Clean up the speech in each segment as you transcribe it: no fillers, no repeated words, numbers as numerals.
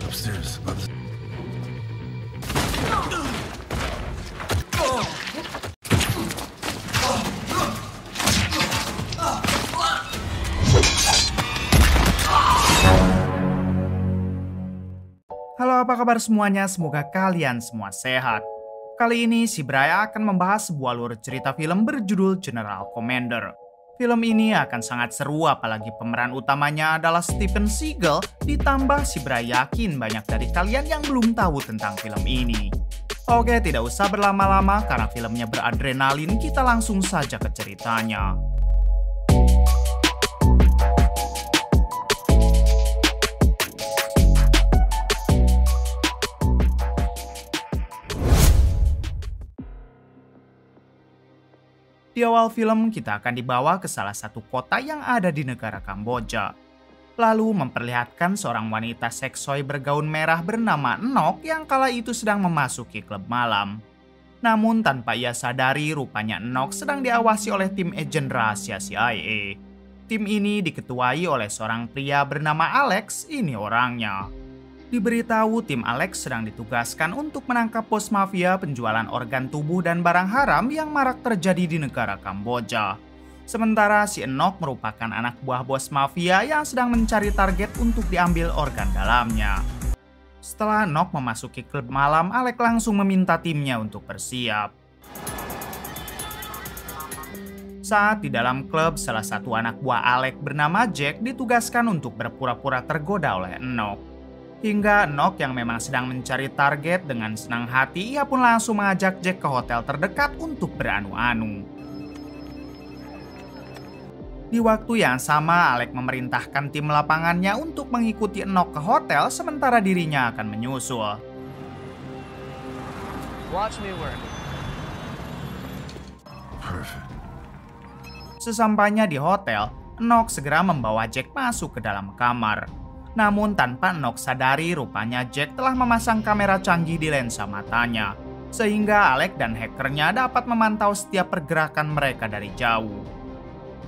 Upstairs. Above the... Halo, apa kabar semuanya? Semoga kalian semua sehat. Kali ini si Braya akan membahas sebuah alur cerita film berjudul General Commander. Film ini akan sangat seru apalagi pemeran utamanya adalah Steven Seagal, ditambah si Braya yakin banyak dari kalian yang belum tahu tentang film ini. Oke, tidak usah berlama-lama karena filmnya beradrenalin, kita langsung saja ke ceritanya. Di awal film, kita akan dibawa ke salah satu kota yang ada di negara Kamboja. Lalu memperlihatkan seorang wanita seksoi bergaun merah bernama Nok yang kala itu sedang memasuki klub malam. Namun tanpa ia sadari, rupanya Nok sedang diawasi oleh tim agen rahasia CIA. Tim ini diketuai oleh seorang pria bernama Alex, ini orangnya. Diberitahu tim Alex sedang ditugaskan untuk menangkap bos mafia penjualan organ tubuh dan barang haram yang marak terjadi di negara Kamboja. Sementara si Enok merupakan anak buah bos mafia yang sedang mencari target untuk diambil organ dalamnya. Setelah Enok memasuki klub malam, Alex langsung meminta timnya untuk bersiap. Saat di dalam klub, salah satu anak buah Alex bernama Jack ditugaskan untuk berpura-pura tergoda oleh Enok. Hingga Nok yang memang sedang mencari target dengan senang hati, ia pun langsung mengajak Jack ke hotel terdekat untuk beranu-anu. Di waktu yang sama, Alex memerintahkan tim lapangannya untuk mengikuti Nok ke hotel sementara dirinya akan menyusul. Watch me work. Perfect. Sesampainya di hotel, Nok segera membawa Jack masuk ke dalam kamar. Namun tanpa Nok sadari, rupanya Jack telah memasang kamera canggih di lensa matanya. Sehingga Alex dan hackernya dapat memantau setiap pergerakan mereka dari jauh.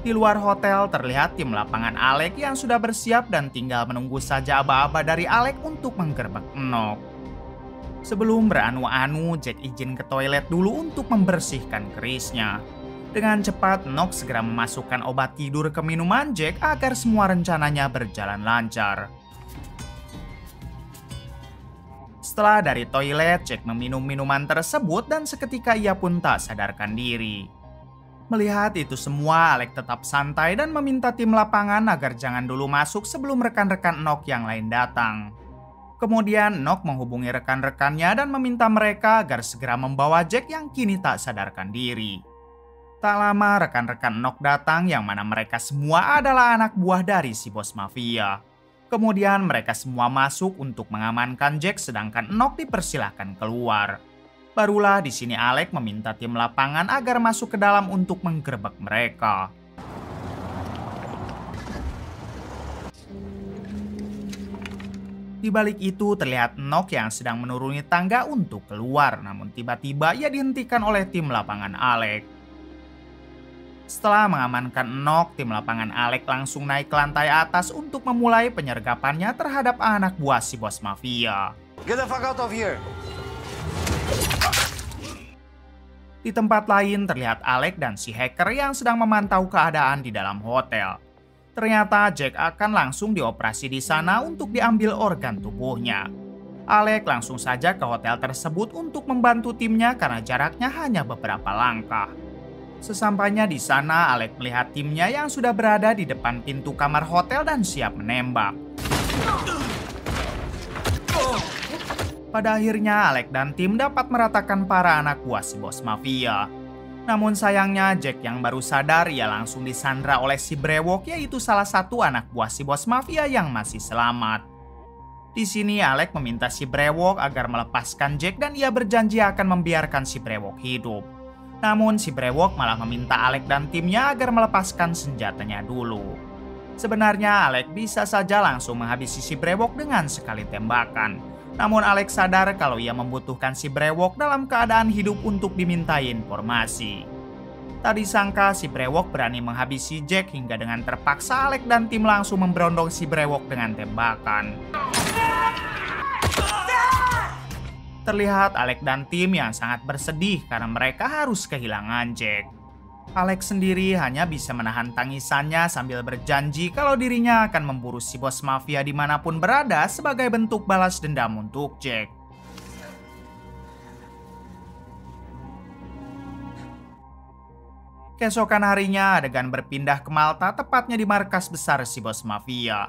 Di luar hotel terlihat tim lapangan Alex yang sudah bersiap dan tinggal menunggu saja aba-aba dari Alex untuk menggerbek Nok. Sebelum beranu-anu, Jack izin ke toilet dulu untuk membersihkan kerisnya. Dengan cepat, Nok segera memasukkan obat tidur ke minuman Jack agar semua rencananya berjalan lancar. Setelah dari toilet, Jack meminum minuman tersebut dan seketika ia pun tak sadarkan diri. Melihat itu semua, Alex tetap santai dan meminta tim lapangan agar jangan dulu masuk sebelum rekan-rekan Nok yang lain datang. Kemudian Nok menghubungi rekan-rekannya dan meminta mereka agar segera membawa Jack yang kini tak sadarkan diri. Tak lama rekan-rekan Nok datang yang mana mereka semua adalah anak buah dari si bos mafia. Kemudian mereka semua masuk untuk mengamankan Jack sedangkan Nok dipersilahkan keluar. Barulah di sini Alex meminta tim lapangan agar masuk ke dalam untuk menggerebek mereka. Di balik itu terlihat Nok yang sedang menuruni tangga untuk keluar, namun tiba-tiba ia dihentikan oleh tim lapangan Alex. Setelah mengamankan Nok, tim lapangan Alex langsung naik ke lantai atas untuk memulai penyergapannya terhadap anak buah si bos mafia. Get the fuck out of here. Di tempat lain terlihat Alex dan si hacker yang sedang memantau keadaan di dalam hotel. Ternyata Jack akan langsung dioperasi di sana untuk diambil organ tubuhnya. Alex langsung saja ke hotel tersebut untuk membantu timnya karena jaraknya hanya beberapa langkah. Sesampainya di sana, Alex melihat timnya yang sudah berada di depan pintu kamar hotel dan siap menembak. Pada akhirnya, Alex dan tim dapat meratakan para anak buah si bos mafia. Namun sayangnya, Jack yang baru sadar, ia langsung disandra oleh si brewok, yaitu salah satu anak buah si bos mafia yang masih selamat. Di sini, Alex meminta si brewok agar melepaskan Jack dan ia berjanji akan membiarkan si brewok hidup. Namun si brewok malah meminta Alex dan timnya agar melepaskan senjatanya dulu. Sebenarnya Alex bisa saja langsung menghabisi si brewok dengan sekali tembakan. Namun Alex sadar kalau ia membutuhkan si brewok dalam keadaan hidup untuk dimintai informasi. Tak disangka si brewok berani menghabisi Jack hingga dengan terpaksa Alex dan tim langsung memberondong si brewok dengan tembakan. Terlihat Alex dan tim yang sangat bersedih karena mereka harus kehilangan Jack. Alex sendiri hanya bisa menahan tangisannya sambil berjanji kalau dirinya akan memburu si bos mafia dimanapun berada sebagai bentuk balas dendam untuk Jack. Keesokan harinya, adegan berpindah ke Malta, tepatnya di markas besar si bos mafia.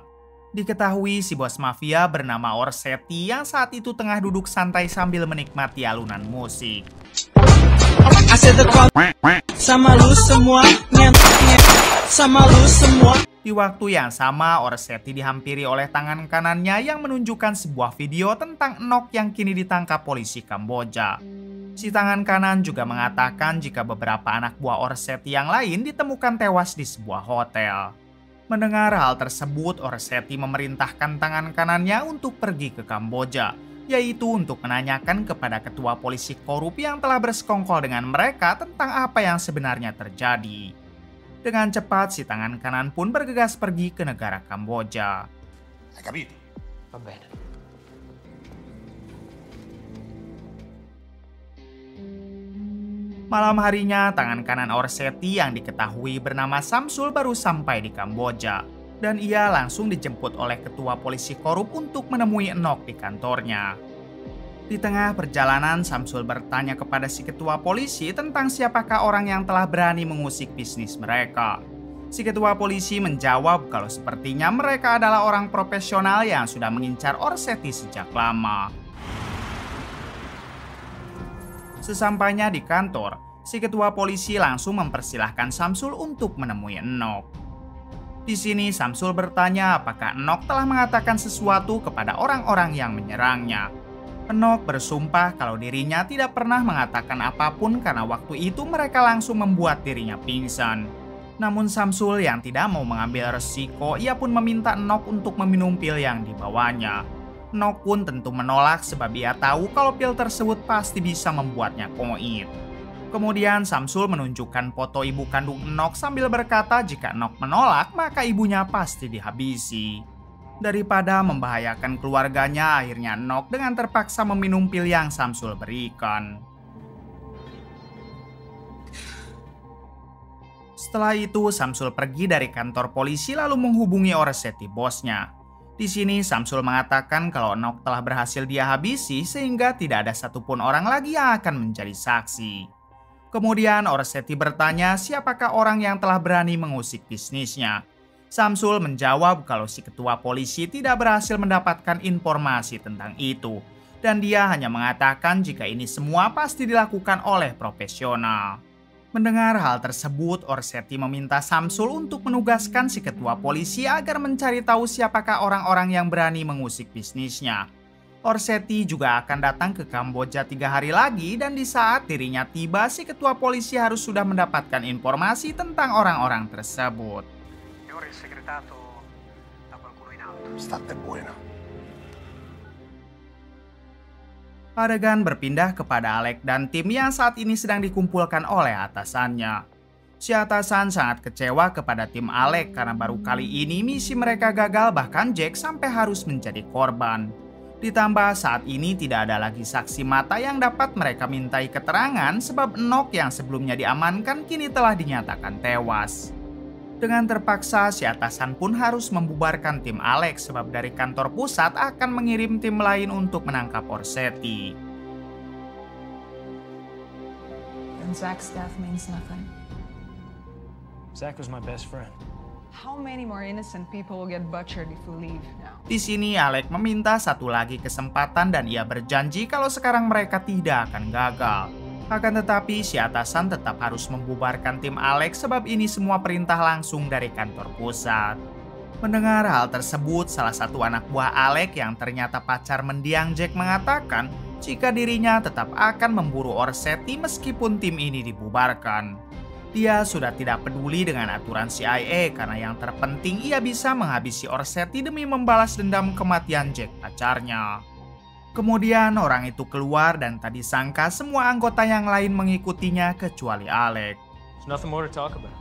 Diketahui si bos mafia bernama Orsetti yang saat itu tengah duduk santai sambil menikmati alunan musik. Sama lu semua, sama lu semua. Di waktu yang sama, Orsetti dihampiri oleh tangan kanannya yang menunjukkan sebuah video tentang Enoch yang kini ditangkap polisi Kamboja. Si tangan kanan juga mengatakan jika beberapa anak buah Orsetti yang lain ditemukan tewas di sebuah hotel. Mendengar hal tersebut, Orsetti memerintahkan tangan kanannya untuk pergi ke Kamboja, yaitu untuk menanyakan kepada ketua polisi korup yang telah bersekongkol dengan mereka tentang apa yang sebenarnya terjadi. Dengan cepat, si tangan kanan pun bergegas pergi ke negara Kamboja. Hai capito? Va bene. Malam harinya, tangan kanan Orsetti yang diketahui bernama Samsul baru sampai di Kamboja. Dan ia langsung dijemput oleh ketua polisi korup untuk menemui Enoch di kantornya. Di tengah perjalanan, Samsul bertanya kepada si ketua polisi tentang siapakah orang yang telah berani mengusik bisnis mereka. Si ketua polisi menjawab kalau sepertinya mereka adalah orang profesional yang sudah mengincar Orsetti sejak lama. Sesampainya di kantor, si ketua polisi langsung mempersilahkan Samsul untuk menemui Enoch. Di sini Samsul bertanya apakah Enoch telah mengatakan sesuatu kepada orang-orang yang menyerangnya. Enoch bersumpah kalau dirinya tidak pernah mengatakan apapun karena waktu itu mereka langsung membuat dirinya pingsan. Namun Samsul yang tidak mau mengambil resiko, ia pun meminta Enoch untuk meminum pil yang dibawanya. Enoch pun tentu menolak sebab ia tahu kalau pil tersebut pasti bisa membuatnya koit. Kemudian Samsul menunjukkan foto ibu kandung Enoch sambil berkata jika Enoch menolak maka ibunya pasti dihabisi. Daripada membahayakan keluarganya, akhirnya Enoch dengan terpaksa meminum pil yang Samsul berikan. Setelah itu Samsul pergi dari kantor polisi lalu menghubungi Orsetti bosnya. Di sini Samsul mengatakan kalau Enoch telah berhasil dia habisi sehingga tidak ada satupun orang lagi yang akan menjadi saksi. Kemudian Orsetti bertanya siapakah orang yang telah berani mengusik bisnisnya. Samsul menjawab kalau si ketua polisi tidak berhasil mendapatkan informasi tentang itu. Dan dia hanya mengatakan jika ini semua pasti dilakukan oleh profesional. Mendengar hal tersebut, Orsetti meminta Samsul untuk menugaskan si ketua polisi agar mencari tahu siapakah orang-orang yang berani mengusik bisnisnya. Orsetti juga akan datang ke Kamboja 3 hari lagi dan di saat dirinya tiba, si ketua polisi harus sudah mendapatkan informasi tentang orang-orang tersebut. State buena. Adegan berpindah kepada Alex dan tim yang saat ini sedang dikumpulkan oleh atasannya. Si atasan sangat kecewa kepada tim Alex karena baru kali ini misi mereka gagal, bahkan Jack sampai harus menjadi korban. Ditambah saat ini tidak ada lagi saksi mata yang dapat mereka mintai keterangan sebab Enoch yang sebelumnya diamankan kini telah dinyatakan tewas. Dengan terpaksa, si atasan pun harus membubarkan tim Alex sebab dari kantor pusat akan mengirim tim lain untuk menangkap Orsetti. And Zach's death means nothing. Zach was my best friend. How many more innocent people will get butchered if we leave now? Di sini Alex meminta satu lagi kesempatan dan ia berjanji kalau sekarang mereka tidak akan gagal. Akan tetapi si atasan tetap harus membubarkan tim Alex sebab ini semua perintah langsung dari kantor pusat. Mendengar hal tersebut, salah satu anak buah Alex yang ternyata pacar mendiang Jack mengatakan jika dirinya tetap akan memburu Orsetti meskipun tim ini dibubarkan. Dia sudah tidak peduli dengan aturan CIA karena yang terpenting ia bisa menghabisi Orsetti demi membalas dendam kematian Jack pacarnya. Kemudian orang itu keluar dan tadi sangka semua anggota yang lain mengikutinya kecuali Alex. There's nothing more to talk about.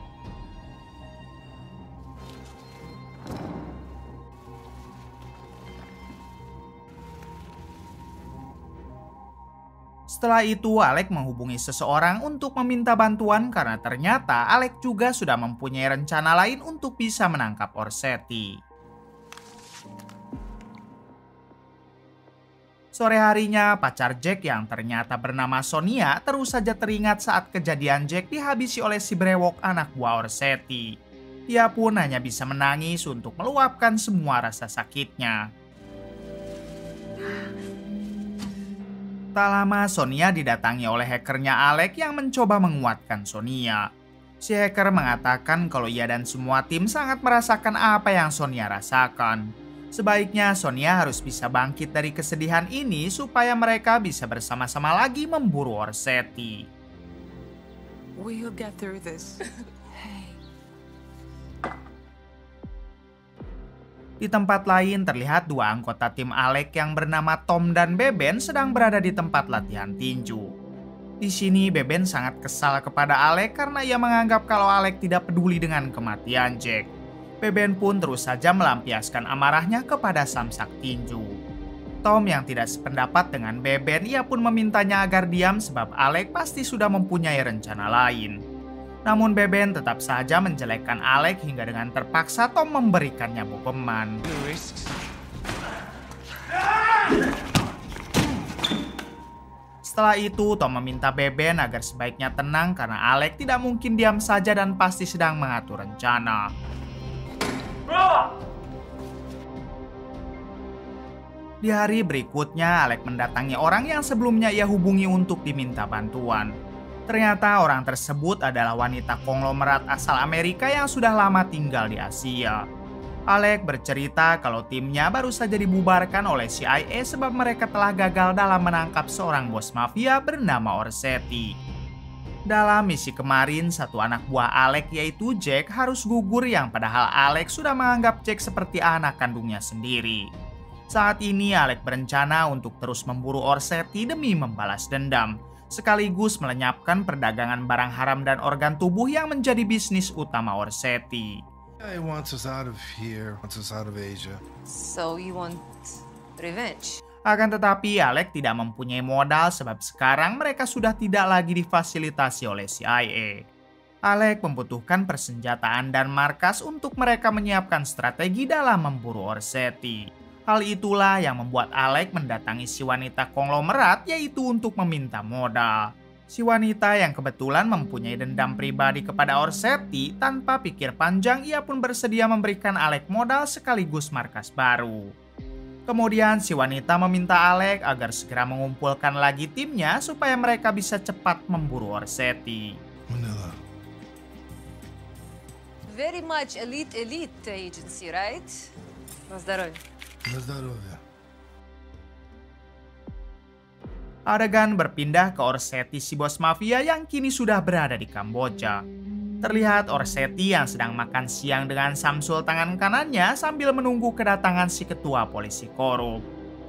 Setelah itu, Alec menghubungi seseorang untuk meminta bantuan karena ternyata Alec juga sudah mempunyai rencana lain untuk bisa menangkap Orsetti. Sore harinya, pacar Jack yang ternyata bernama Sonia terus saja teringat saat kejadian Jack dihabisi oleh si brewok anak buah Orsetti. Dia pun hanya bisa menangis untuk meluapkan semua rasa sakitnya. Tak lama, Sonia didatangi oleh hackernya Alec yang mencoba menguatkan Sonia. Si hacker mengatakan kalau ia dan semua tim sangat merasakan apa yang Sonia rasakan. Sebaiknya Sonia harus bisa bangkit dari kesedihan ini supaya mereka bisa bersama-sama lagi memburu Orsetti. We'll get through this. Hey. Di tempat lain terlihat dua anggota tim Alec yang bernama Tom dan Beben sedang berada di tempat latihan tinju. Di sini Beben sangat kesal kepada Alec karena ia menganggap kalau Alec tidak peduli dengan kematian Jack. Beben pun terus saja melampiaskan amarahnya kepada samsak tinju. Tom yang tidak sependapat dengan Beben, ia pun memintanya agar diam sebab Alec pasti sudah mempunyai rencana lain. Namun Beben tetap saja menjelekkan Alec hingga dengan terpaksa Tom memberikannya bobeman. Setelah itu, Tom meminta Beben agar sebaiknya tenang karena Alec tidak mungkin diam saja dan pasti sedang mengatur rencana. Di hari berikutnya, Alec mendatangi orang yang sebelumnya ia hubungi untuk diminta bantuan. Ternyata orang tersebut adalah wanita konglomerat asal Amerika yang sudah lama tinggal di Asia. Alec bercerita kalau timnya baru saja dibubarkan oleh CIA sebab mereka telah gagal dalam menangkap seorang bos mafia bernama Orsetti. Dalam misi kemarin, satu anak buah Alec yaitu Jack harus gugur yang padahal Alec sudah menganggap Jack seperti anak kandungnya sendiri. Saat ini Alec berencana untuk terus memburu Orsetti demi membalas dendam, sekaligus melenyapkan perdagangan barang haram dan organ tubuh yang menjadi bisnis utama Orsetti. He wants us out of here, wants us out of Asia. So you want revenge? Akan tetapi Alec tidak mempunyai modal sebab sekarang mereka sudah tidak lagi difasilitasi oleh CIA. Alec membutuhkan persenjataan dan markas untuk mereka menyiapkan strategi dalam memburu Orsetti. Hal itulah yang membuat Alec mendatangi si wanita konglomerat yaitu untuk meminta modal. Si wanita yang kebetulan mempunyai dendam pribadi kepada Orsetti, tanpa pikir panjang ia pun bersedia memberikan Alec modal sekaligus markas baru. Kemudian si wanita meminta Alec agar segera mengumpulkan lagi timnya supaya mereka bisa cepat memburu Orsetti. Manila. Very much elite agency, right? На здоровье. На здоровье. Adegan berpindah ke Orsetti si bos mafia yang kini sudah berada di Kamboja. Terlihat Orsetti yang sedang makan siang dengan Samsul tangan kanannya sambil menunggu kedatangan si ketua polisi korup.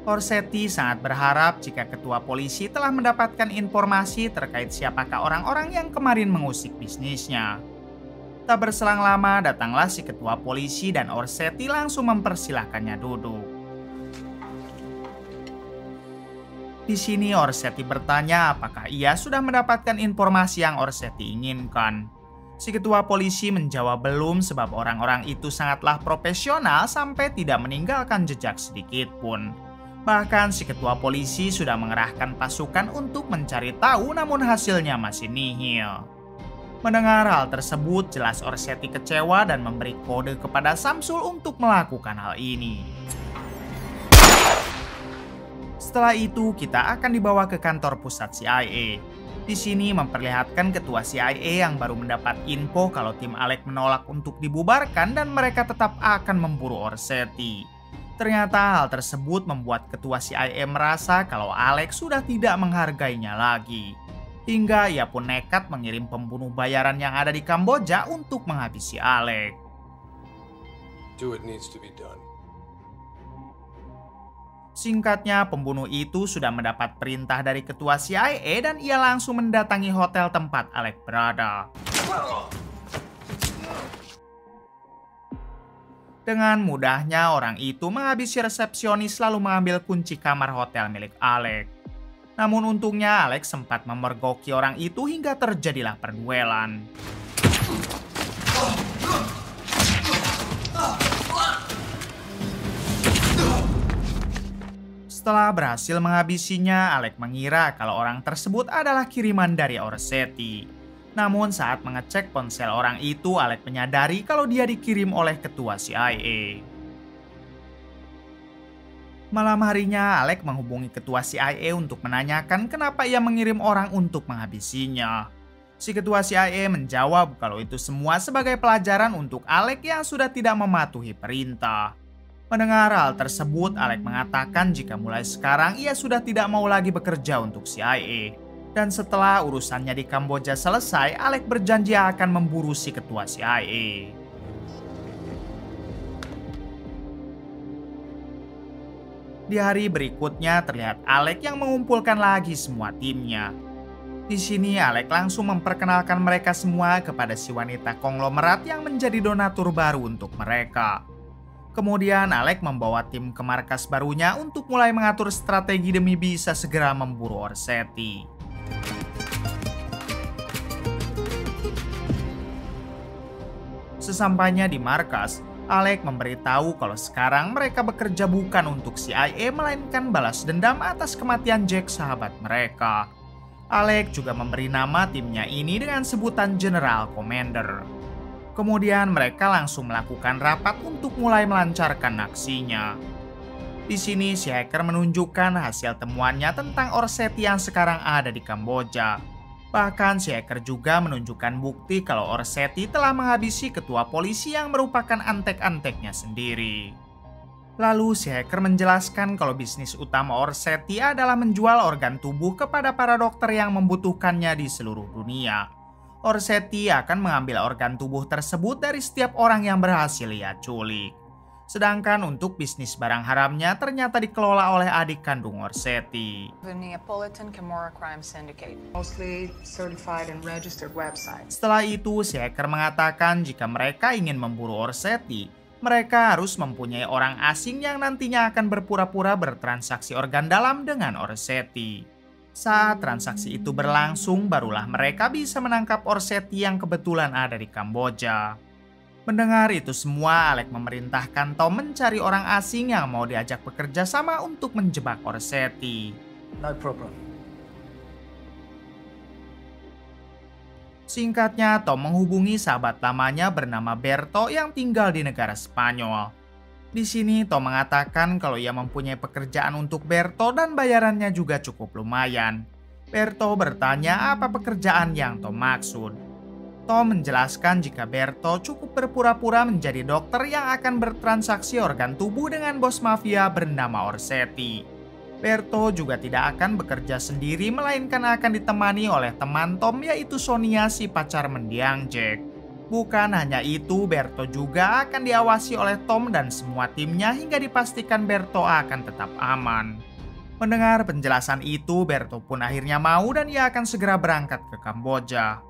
Orsetti sangat berharap jika ketua polisi telah mendapatkan informasi terkait siapakah orang-orang yang kemarin mengusik bisnisnya. Tak berselang lama datanglah si ketua polisi dan Orsetti langsung mempersilahkannya duduk. Di sini Orsetti bertanya apakah ia sudah mendapatkan informasi yang Orsetti inginkan. Si ketua polisi menjawab belum sebab orang-orang itu sangatlah profesional sampai tidak meninggalkan jejak sedikit pun. Bahkan si ketua polisi sudah mengerahkan pasukan untuk mencari tahu namun hasilnya masih nihil. Mendengar hal tersebut, jelas Orsetti kecewa dan memberi kode kepada Samsul untuk melakukan hal ini. Setelah itu, kita akan dibawa ke kantor pusat CIA. Di sini memperlihatkan ketua CIA yang baru mendapat info kalau tim Alec menolak untuk dibubarkan dan mereka tetap akan memburu Orsetti. Ternyata hal tersebut membuat ketua CIA merasa kalau Alec sudah tidak menghargainya lagi. Hingga ia pun nekat mengirim pembunuh bayaran yang ada di Kamboja untuk menghabisi Alec. Do what needs to be done. Singkatnya, pembunuh itu sudah mendapat perintah dari ketua CIA dan ia langsung mendatangi hotel tempat Alec berada. Dengan mudahnya, orang itu menghabisi resepsionis lalu mengambil kunci kamar hotel milik Alec. Namun untungnya Alex sempat memergoki orang itu hingga terjadilah perduelan. Setelah berhasil menghabisinya, Alex mengira kalau orang tersebut adalah kiriman dari Orsetti. Namun saat mengecek ponsel orang itu, Alex menyadari kalau dia dikirim oleh ketua CIA. Malam harinya, Alex menghubungi ketua CIA untuk menanyakan kenapa ia mengirim orang untuk menghabisinya. Si ketua CIA menjawab kalau itu semua sebagai pelajaran untuk Alex yang sudah tidak mematuhi perintah. Mendengar hal tersebut, Alex mengatakan jika mulai sekarang ia sudah tidak mau lagi bekerja untuk CIA. Dan setelah urusannya di Kamboja selesai, Alex berjanji akan memburu si ketua CIA. Di hari berikutnya terlihat Alex yang mengumpulkan lagi semua timnya. Di sini Alex langsung memperkenalkan mereka semua kepada si wanita konglomerat yang menjadi donatur baru untuk mereka. Kemudian Alex membawa tim ke markas barunya untuk mulai mengatur strategi demi bisa segera memburu Orsetti. Sesampainya di markas, Alex memberitahu kalau sekarang mereka bekerja bukan untuk CIA melainkan balas dendam atas kematian Jack, sahabat mereka. Alex juga memberi nama timnya ini dengan sebutan General Commander. Kemudian mereka langsung melakukan rapat untuk mulai melancarkan aksinya. Di sini si hacker menunjukkan hasil temuannya tentang Orsetti yang sekarang ada di Kamboja. Bahkan si hacker juga menunjukkan bukti kalau Orsetti telah menghabisi ketua polisi yang merupakan antek-anteknya sendiri. Lalu si hacker menjelaskan kalau bisnis utama Orsetti adalah menjual organ tubuh kepada para dokter yang membutuhkannya di seluruh dunia. Orsetti akan mengambil organ tubuh tersebut dari setiap orang yang berhasil ia culik. Sedangkan untuk bisnis barang haramnya ternyata dikelola oleh adik kandung Orsetti. The Neapolitan Camorra Crime Syndicate, mostly certified and registered websites. Setelah itu, si hacker mengatakan jika mereka ingin memburu Orsetti, mereka harus mempunyai orang asing yang nantinya akan berpura-pura bertransaksi organ dalam dengan Orsetti. Saat transaksi itu berlangsung, barulah mereka bisa menangkap Orsetti yang kebetulan ada di Kamboja. Mendengar itu semua, Alex memerintahkan Tom mencari orang asing yang mau diajak bekerja sama untuk menjebak Orsetti. No problem. Singkatnya, Tom menghubungi sahabat lamanya bernama Berto yang tinggal di negara Spanyol. Di sini Tom mengatakan kalau ia mempunyai pekerjaan untuk Berto dan bayarannya juga cukup lumayan. Berto bertanya apa pekerjaan yang Tom maksud. Tom menjelaskan jika Berto cukup berpura-pura menjadi dokter yang akan bertransaksi organ tubuh dengan bos mafia bernama Orsetti. Berto juga tidak akan bekerja sendiri melainkan akan ditemani oleh teman Tom yaitu Sonia, si pacar mendiang Jack. Bukan hanya itu, Berto juga akan diawasi oleh Tom dan semua timnya hingga dipastikan Berto akan tetap aman. Mendengar penjelasan itu, Berto pun akhirnya mau dan ia akan segera berangkat ke Kamboja.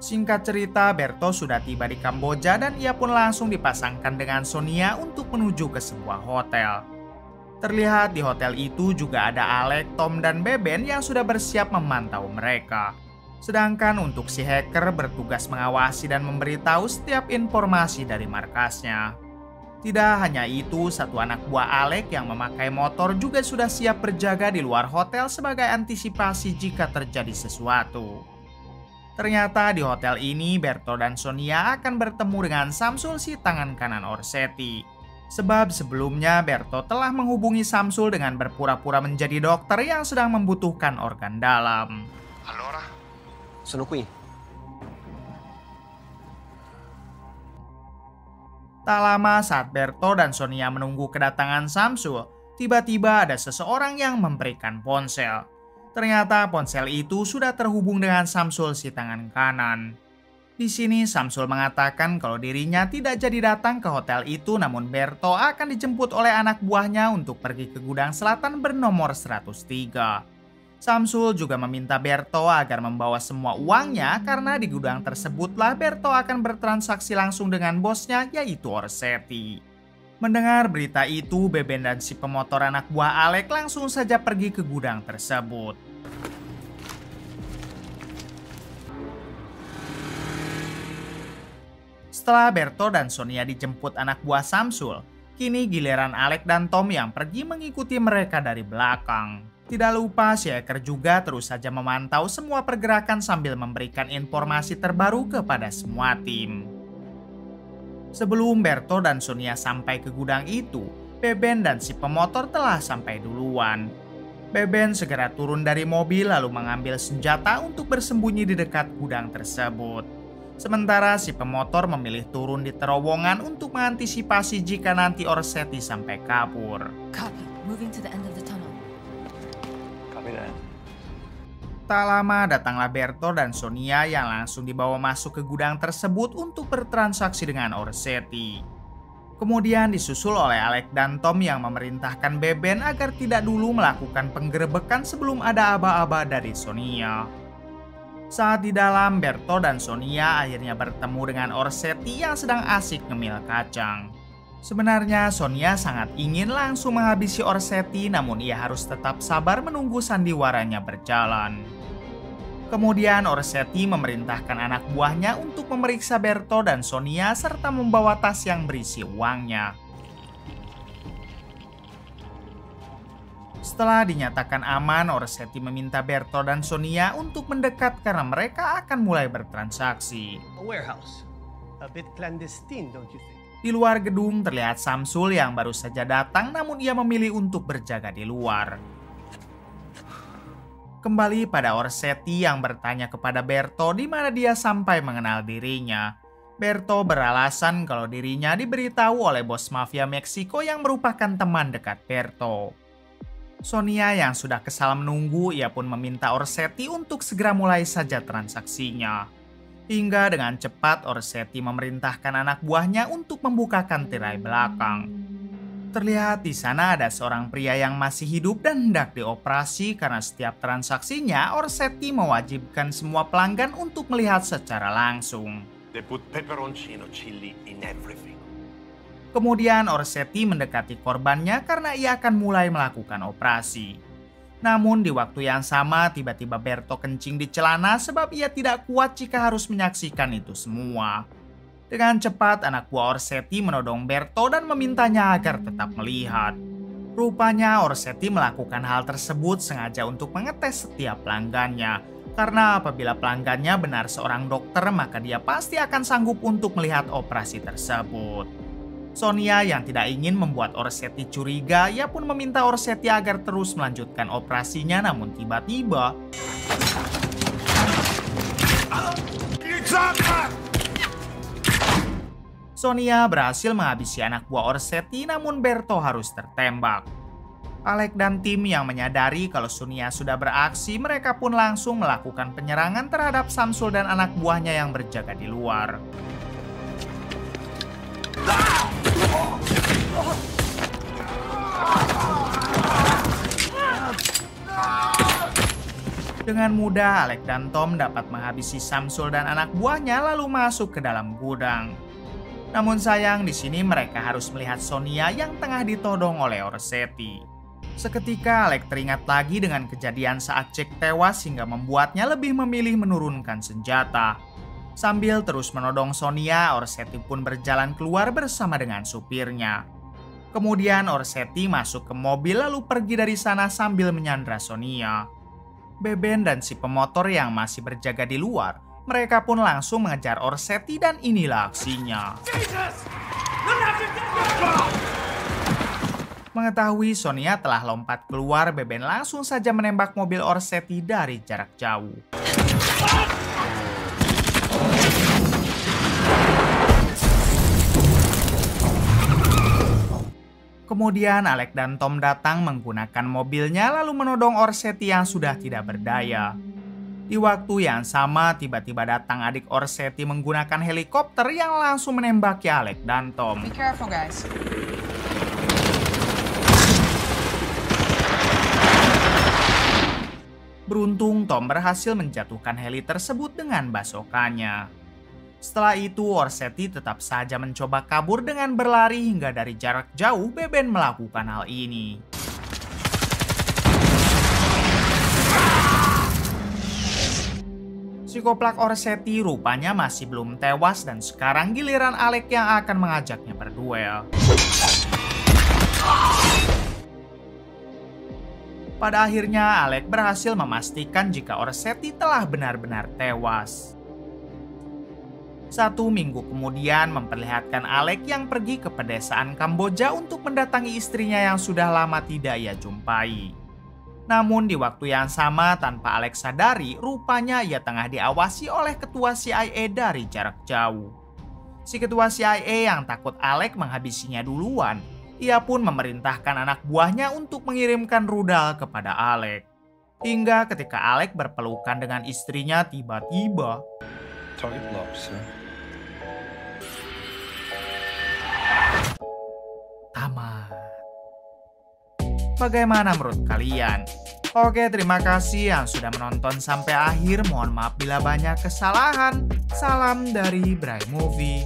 Singkat cerita, Berto sudah tiba di Kamboja dan ia pun langsung dipasangkan dengan Sonia untuk menuju ke sebuah hotel. Terlihat di hotel itu juga ada Alex, Tom, dan Beben yang sudah bersiap memantau mereka. Sedangkan untuk si hacker bertugas mengawasi dan memberitahu setiap informasi dari markasnya. Tidak hanya itu, satu anak buah Alex yang memakai motor juga sudah siap berjaga di luar hotel sebagai antisipasi jika terjadi sesuatu. Ternyata di hotel ini, Berto dan Sonia akan bertemu dengan Samsul, si tangan kanan Orsetti. Sebab sebelumnya Berto telah menghubungi Samsul dengan berpura-pura menjadi dokter yang sedang membutuhkan organ dalam. Allora, sono qui. Tak lama saat Berto dan Sonia menunggu kedatangan Samsul, tiba-tiba ada seseorang yang memberikan ponsel. Ternyata ponsel itu sudah terhubung dengan Samsul, si tangan kanan. Di sini Samsul mengatakan kalau dirinya tidak jadi datang ke hotel itu, namun Berto akan dijemput oleh anak buahnya untuk pergi ke gudang selatan bernomor 103. Samsul juga meminta Berto agar membawa semua uangnya karena di gudang tersebutlah Berto akan bertransaksi langsung dengan bosnya yaitu Orsetti. Mendengar berita itu, Beben dan si pemotor anak buah Alec langsung saja pergi ke gudang tersebut. Setelah Berto dan Sonia dijemput anak buah Samsul, kini giliran Alec dan Tom yang pergi mengikuti mereka dari belakang. Tidak lupa si hacker juga terus saja memantau semua pergerakan sambil memberikan informasi terbaru kepada semua tim. Sebelum Berto dan Sonia sampai ke gudang itu, Beben dan si pemotor telah sampai duluan. Beben segera turun dari mobil lalu mengambil senjata untuk bersembunyi di dekat gudang tersebut. Sementara si pemotor memilih turun di terowongan untuk mengantisipasi jika nanti Orsetti sampai kabur. Copy. Moving to the end of the tunnel. Copy that. Tak lama datanglah Berto dan Sonia yang langsung dibawa masuk ke gudang tersebut untuk bertransaksi dengan Orsetti. Kemudian disusul oleh Alec dan Tom yang memerintahkan Beben agar tidak dulu melakukan penggerebekan sebelum ada aba-aba dari Sonia. Saat di dalam, Berto dan Sonia akhirnya bertemu dengan Orsetti yang sedang asik ngemil kacang. Sebenarnya Sonia sangat ingin langsung menghabisi Orsetti, namun ia harus tetap sabar menunggu sandiwaranya berjalan. Kemudian Orsetti memerintahkan anak buahnya untuk memeriksa Berto dan Sonia serta membawa tas yang berisi uangnya. Setelah dinyatakan aman, Orsetti meminta Berto dan Sonia untuk mendekat karena mereka akan mulai bertransaksi. A warehouse. A bit clandestine, don't you think? Di luar gedung terlihat Samsul yang baru saja datang, namun ia memilih untuk berjaga di luar. Kembali pada Orsetti yang bertanya kepada Berto di mana dia sampai mengenal dirinya. Berto beralasan kalau dirinya diberitahu oleh bos mafia Meksiko yang merupakan teman dekat Berto. Sonia yang sudah kesal menunggu, ia pun meminta Orsetti untuk segera mulai saja transaksinya. Hingga dengan cepat Orsetti memerintahkan anak buahnya untuk membukakan tirai belakang. Terlihat di sana ada seorang pria yang masih hidup dan hendak dioperasi karena setiap transaksinya Orsetti mewajibkan semua pelanggan untuk melihat secara langsung. They put pepperoncino chili in everything. Kemudian Orsetti mendekati korbannya karena ia akan mulai melakukan operasi. Namun di waktu yang sama tiba-tiba Berto kencing di celana sebab ia tidak kuat jika harus menyaksikan itu semua. Dengan cepat anak buah Orsetti menodong Berto dan memintanya agar tetap melihat. Rupanya Orsetti melakukan hal tersebut sengaja untuk mengetes setiap pelanggannya. Karena apabila pelanggannya benar seorang dokter maka dia pasti akan sanggup untuk melihat operasi tersebut. Sonia yang tidak ingin membuat Orsetti curiga, ia pun meminta Orsetti agar terus melanjutkan operasinya, namun tiba-tiba Sonia berhasil menghabisi anak buah Orsetti, namun Berto harus tertembak. Alec dan tim yang menyadari kalau Sonia sudah beraksi, mereka pun langsung melakukan penyerangan terhadap Samsul dan anak buahnya yang berjaga di luar. Dengan mudah, Alec dan Tom dapat menghabisi Samsul dan anak buahnya lalu masuk ke dalam gudang. Namun sayang di sini mereka harus melihat Sonia yang tengah ditodong oleh Orsetti. Seketika Alec teringat lagi dengan kejadian saat Jack tewas hingga membuatnya lebih memilih menurunkan senjata. Sambil terus menodong Sonia, Orsetti pun berjalan keluar bersama dengan supirnya. Kemudian Orsetti masuk ke mobil lalu pergi dari sana sambil menyandra Sonia. Beben dan si pemotor yang masih berjaga di luar, mereka pun langsung mengejar Orsetti dan inilah aksinya. Mengetahui Sonia telah lompat keluar, Beben langsung saja menembak mobil Orsetti dari jarak jauh. Kemudian Alec dan Tom datang menggunakan mobilnya lalu menodong Orsetti yang sudah tidak berdaya. Di waktu yang sama tiba-tiba datang adik Orsetti menggunakan helikopter yang langsung menembaki Alec dan Tom. Be careful, guys. Beruntung Tom berhasil menjatuhkan heli tersebut dengan basokannya. Setelah itu, Orsetti tetap saja mencoba kabur dengan berlari hingga dari jarak jauh Beben melakukan hal ini. Psikoplak Orsetti rupanya masih belum tewas dan sekarang giliran Alec yang akan mengajaknya berduel. Pada akhirnya, Alec berhasil memastikan jika Orsetti telah benar-benar tewas. 1 minggu kemudian memperlihatkan Alec yang pergi ke pedesaan Kamboja untuk mendatangi istrinya yang sudah lama tidak ia jumpai. Namun di waktu yang sama tanpa Alec sadari, rupanya ia tengah diawasi oleh ketua CIA dari jarak jauh. Si ketua CIA yang takut Alec menghabisinya duluan, ia pun memerintahkan anak buahnya untuk mengirimkan rudal kepada Alec. Hingga ketika Alec berpelukan dengan istrinya tiba-tiba Target locked, sir. tamat. Bagaimana menurut kalian? Oke, terima kasih yang sudah menonton sampai akhir. Mohon maaf bila banyak kesalahan. Salam dari Bray Movie.